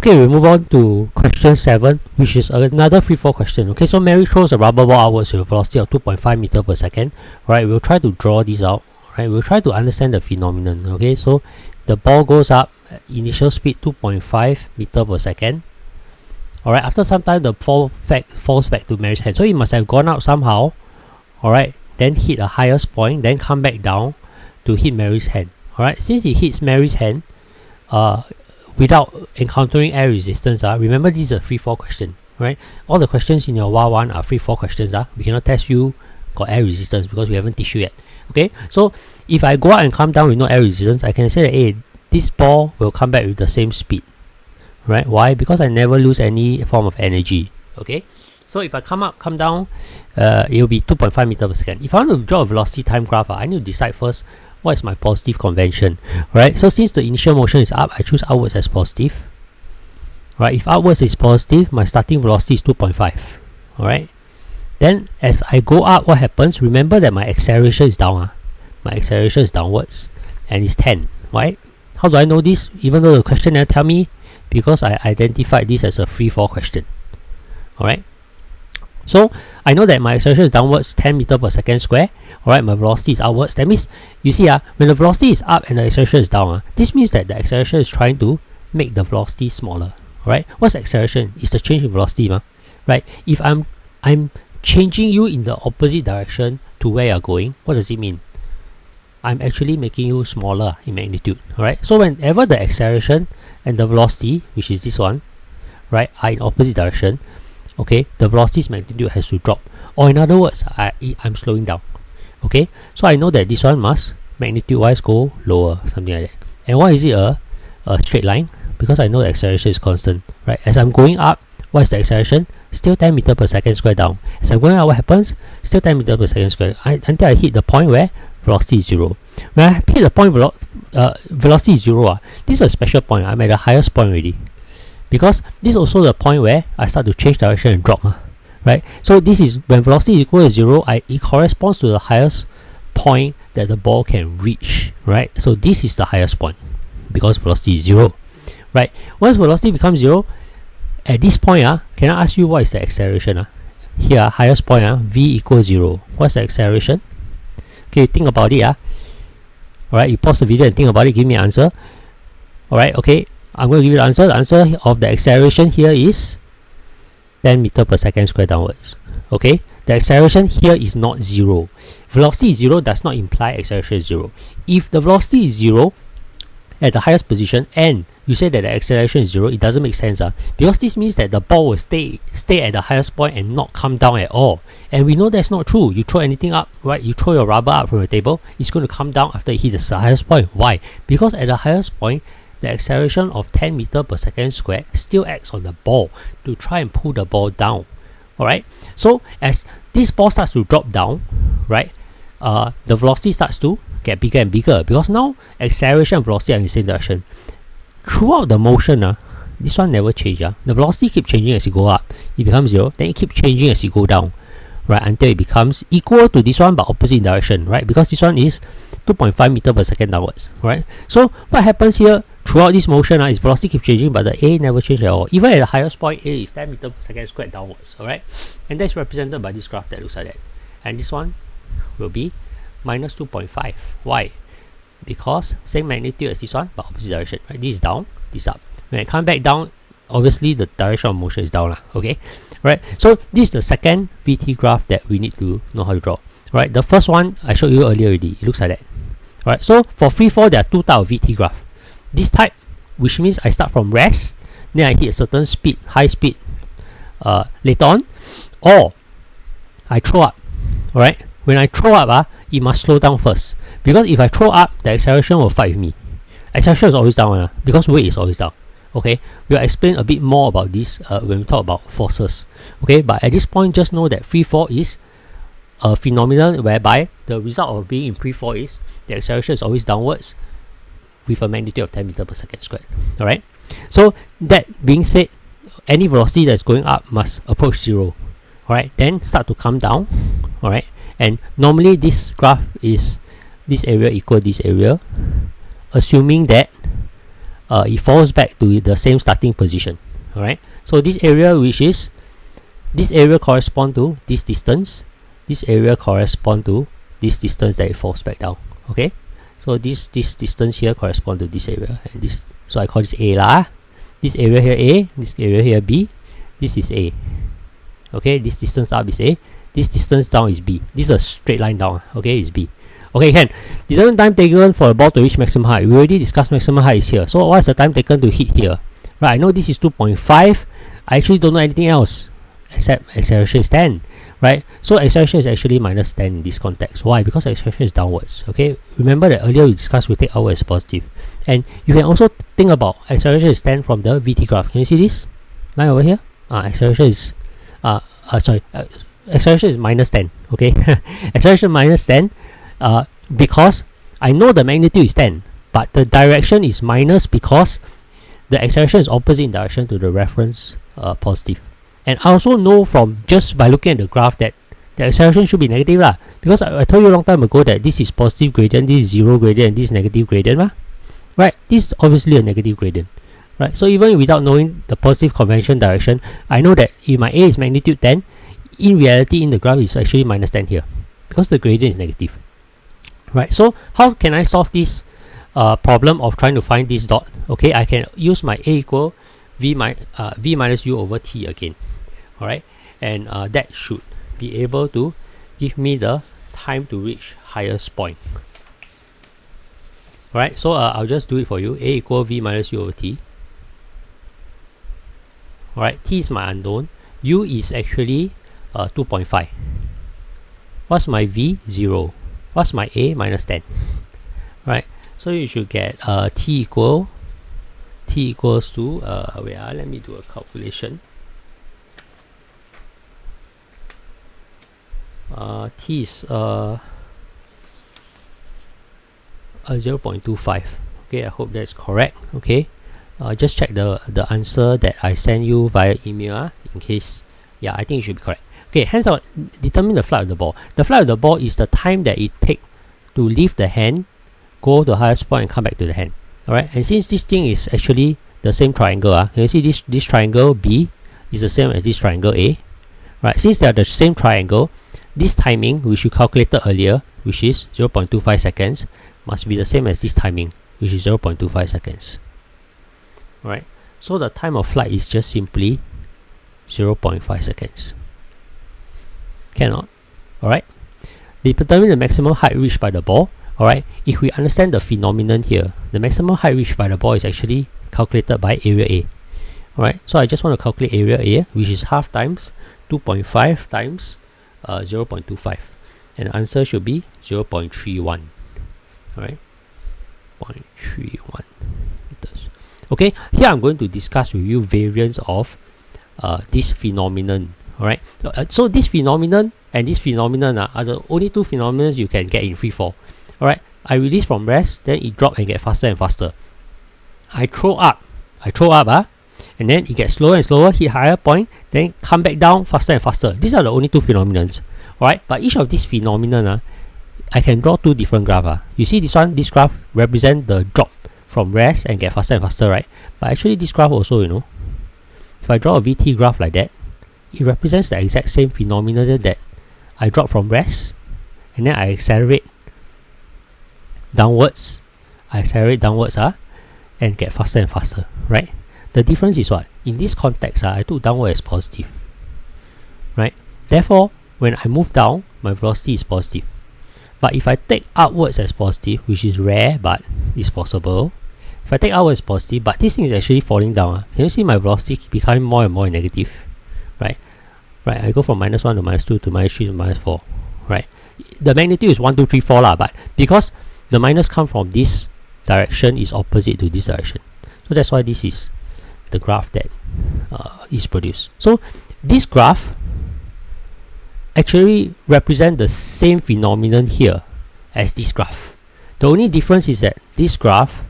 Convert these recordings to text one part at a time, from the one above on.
Okay, we move on to question 7, which is another free fall question. Okay, so Mary throws a rubber ball outwards with a velocity of 2.5 meter per second. Alright, we'll try to draw this out. Alright, we'll try to understand the phenomenon. Okay, so the ball goes up, initial speed 2.5 meter per second. Alright, after some time the ball falls back to Mary's hand. So it must have gone out somehow. Alright, then hit a highest point, then come back down to hit Mary's hand. Alright, since it hits Mary's hand, without encountering air resistance, remember this is a free fall question, right? All the questions in your WA1 are free fall questions. We cannot test you got air resistance because we haven't teach you yet. Okay, so if I go out and come down with no air resistance, I can say that, hey, this ball will come back with the same speed, right? Why? Because I never lose any form of energy. Okay, so if I come up, come down, it will be 2.5 meters per second. If I want to draw a velocity time graph, I need to decide first what is my positive convention, right? So since the initial motion is up, I choose outwards as positive. Right, if outwards is positive, my starting velocity is 2.5. Alright, then as I go up, what happens? Remember that my acceleration is down. My acceleration is downwards and it's 10. Right? How do I know this? Even though the question didn't tell me, because I identified this as a free fall question. Alright, so I know that my acceleration is downwards 10 meters per second square. Alright, my velocity is outwards. That means, you see, when the velocity is up and the acceleration is down, this means that the acceleration is trying to make the velocity smaller. Alright, what's acceleration? It's the change in velocity, right? If I'm changing you in the opposite direction to where you're going, what does it mean? I'm actually making you smaller in magnitude. Alright, so whenever the acceleration and the velocity, which is this one, right, are in opposite direction, okay, the velocity's magnitude has to drop. Or in other words, I'm slowing down. Okay, so I know that this one must magnitude wise go lower, something like that. And why is it a straight line? Because I know the acceleration is constant, right? As I'm going up, what is the acceleration? Still 10 meters per second square down. As I'm going up, what happens? Still 10 meters per second square until I hit the point where velocity is 0. When I hit the point velocity is 0, this is a special point. I'm at the highest point already, because this is also the point where I start to change direction and drop. Right, so this is when velocity is equal to 0, it corresponds to the highest point that the ball can reach, right? So this is the highest point because velocity is 0, right? Once velocity becomes 0, at this point, can I ask you what is the acceleration? Here, highest point, v equals 0. What's the acceleration? Okay, think about it. Alright, you pause the video and think about it, give me an answer. Alright, okay, I'm going to give you the answer. The answer of the acceleration here is 10 meters per second square downwards. Okay, the acceleration here is not 0. Velocity is 0 does not imply acceleration is 0. If the velocity is 0 at the highest position and you say that the acceleration is 0, it doesn't make sense. Because this means that the ball will stay at the highest point and not come down at all. And we know that's not true. You throw anything up, right? You throw your rubber up from the table, it's going to come down after it hits the highest point. Why? Because at the highest point, the acceleration of 10 meters per second square still acts on the ball to try and pull the ball down. Alright, so as this ball starts to drop down, right, the velocity starts to get bigger and bigger, because now acceleration and velocity are in the same direction. Throughout the motion, this one never changes. The velocity keeps changing as you go up. It becomes 0, then it keeps changing as you go down, right, until it becomes equal to this one but opposite direction, right, because this one is 2.5 meters per second downwards, right? So what happens here throughout this motion is velocity keeps changing, but the A never changes at all. Even at the highest point, A is 10 meters per second squared downwards, alright? And that's represented by this graph that looks like that. And this one will be minus 2.5. Why? Because same magnitude as this one, but opposite direction, right? This is down, this up. When I come back down, obviously the direction of motion is down, okay? Right? So this is the second VT graph that we need to know how to draw. Right? The first one I showed you earlier already. It looks like that. Alright, so for free fall, there are two types of VT graph. This type, which means I start from rest, then I hit a certain speed, high speed, later on, or I throw up. Alright, when I throw up, it must slow down first, because if I throw up, the acceleration will fight with me. Acceleration is always down, because weight is always down. Okay, we'll explain a bit more about this when we talk about forces. Okay, but at this point, just know that free fall is a phenomenon whereby the result of being in free fall is the acceleration is always downwards with a magnitude of 10 meters per second squared. Alright, so that being said, any velocity that's going up must approach 0. Alright, then start to come down. Alright, and normally this graph is this area equal this area, assuming that it falls back to the same starting position. Alright, so this area, this area correspond to this distance, this area correspond to this distance that it falls back down. Okay, so this distance here correspond to this area, and this, so I call this A lah. This area here A, this area here B, this is A. Okay, this distance up is A, this distance down is B. This is a straight line down. Okay, is B. Okay, can determine time taken for a ball to reach maximum height. We already discussed maximum height is here. So what's the time taken to hit here? Right, I know this is 2.5. I actually don't know anything else except acceleration is 10. Right, so acceleration is actually minus 10 in this context. Why? Because acceleration is downwards. Okay, remember that earlier we discussed we take outward as positive. And you can also think about acceleration is 10 from the VT graph. Can you see this line over here? Acceleration is acceleration is minus 10. Okay, acceleration minus 10 because I know the magnitude is 10, but the direction is minus because the acceleration is opposite in direction to the reference positive. And I also know from just by looking at the graph that the acceleration should be negative lah, because I told you a long time ago that this is positive gradient, this is zero gradient, and this is negative gradient lah. Right, this is obviously a negative gradient. Right, so even without knowing the positive convention direction, I know that if my A is magnitude 10, in reality in the graph is actually minus 10 here, because the gradient is negative. Right, so how can I solve this problem of trying to find this dot? Okay, I can use my A equal V minus U over T again. Alright, and that should be able to give me the time to reach highest point. Alright, so I'll just do it for you. A equal V minus U over T. Alright, T is my unknown. U is actually 2.5. What's my V? 0. What's my A? Minus 10. Right, so you should get T equals to wait, let me do a calculation. T is 0.25. Okay, I hope that's correct. Okay, just check the answer that I sent you via email in case. Yeah, I think it should be correct. Okay, hands out. Determine the flight of the ball. The flight of the ball is the time that it takes to leave the hand, go to the highest point, and come back to the hand. Alright, and since this thing is actually the same triangle, can you see this triangle B is the same as this triangle A? Right, since they are the same triangle, this timing which you calculated earlier, which is 0.25 seconds, must be the same as this timing, which is 0.25 seconds. Alright, so the time of flight is just simply 0.5 seconds. Cannot. Alright, determine the maximum height reached by the ball. Alright, if we understand the phenomenon here, the maximum height reached by the ball is actually calculated by area A. Alright, so I just want to calculate area A, which is half times 2.5 times 0.25, and the answer should be 0.31. Alright, 0.31 meters. Okay, here I'm going to discuss with you variants of this phenomenon. Alright, so this phenomenon and this phenomenon are the only two phenomena you can get in free fall. Alright, I release from rest, then it drop and get faster and faster. I throw up, and then it gets slower and slower, hit higher point, then come back down faster and faster. These are the only two phenomena. Alright, but each of these phenomena, I can draw two different graphs. You see this one, this graph represents the drop from rest and get faster and faster, right? But actually this graph also, if I draw a VT graph like that, it represents the exact same phenomenon that I drop from rest, and then I accelerate downwards, and get faster and faster, right? The difference is what? In this context, I took downward as positive, right? Therefore, when I move down, my velocity is positive. But if I take upwards as positive, which is rare but is possible, if I take upwards as positive, but this thing is actually falling down, can you see my velocity becoming more and more negative, right? Right, I go from -1 to -2 to -3 to -4, right? The magnitude is 1, 2, 3, 4 lah, but because the minus come from this direction is opposite to this direction, so that's why this is the graph that is produced. So this graph actually represent the same phenomenon here as this graph. The only difference is that this graph,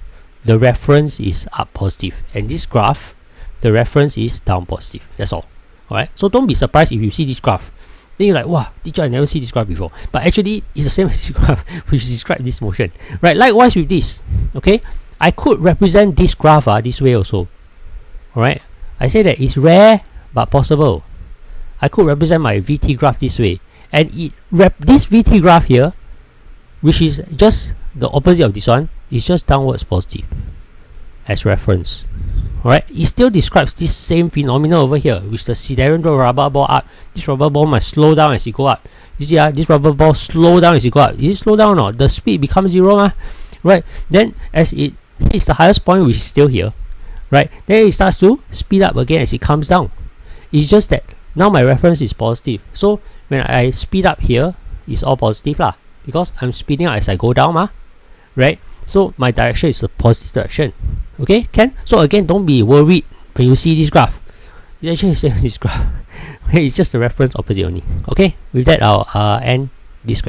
the reference is up positive, and this graph, the reference is down positive. That's all. Alright, so don't be surprised if you see this graph. Then you're like, wow, teacher, I never see this graph before. But actually, it's the same as this graph, which describes this motion. Right, likewise with this. Okay, I could represent this graph this way also. Alright, I say that it's rare but possible. I could represent my VT graph this way, and this VT graph here, which is just the opposite of this one, is just downwards positive as reference. Alright, it still describes this same phenomenon over here, which the sidereal rubber ball up. This rubber ball must slow down as you go up. You see, this rubber ball slow down as you go up. Is it slow down or not? The speed becomes 0, right? Then as it hits the highest point, which is still here, right? Then it starts to speed up again as it comes down. It's just that now my reference is positive. So when I speed up here, it's all positive lah, because I'm speeding up as I go down, right? So my direction is a positive direction. Okay, can? So again, don't be worried when you see this graph. It actually is this graph. Okay, it's just a reference opposite only. Okay, with that, I'll end this question.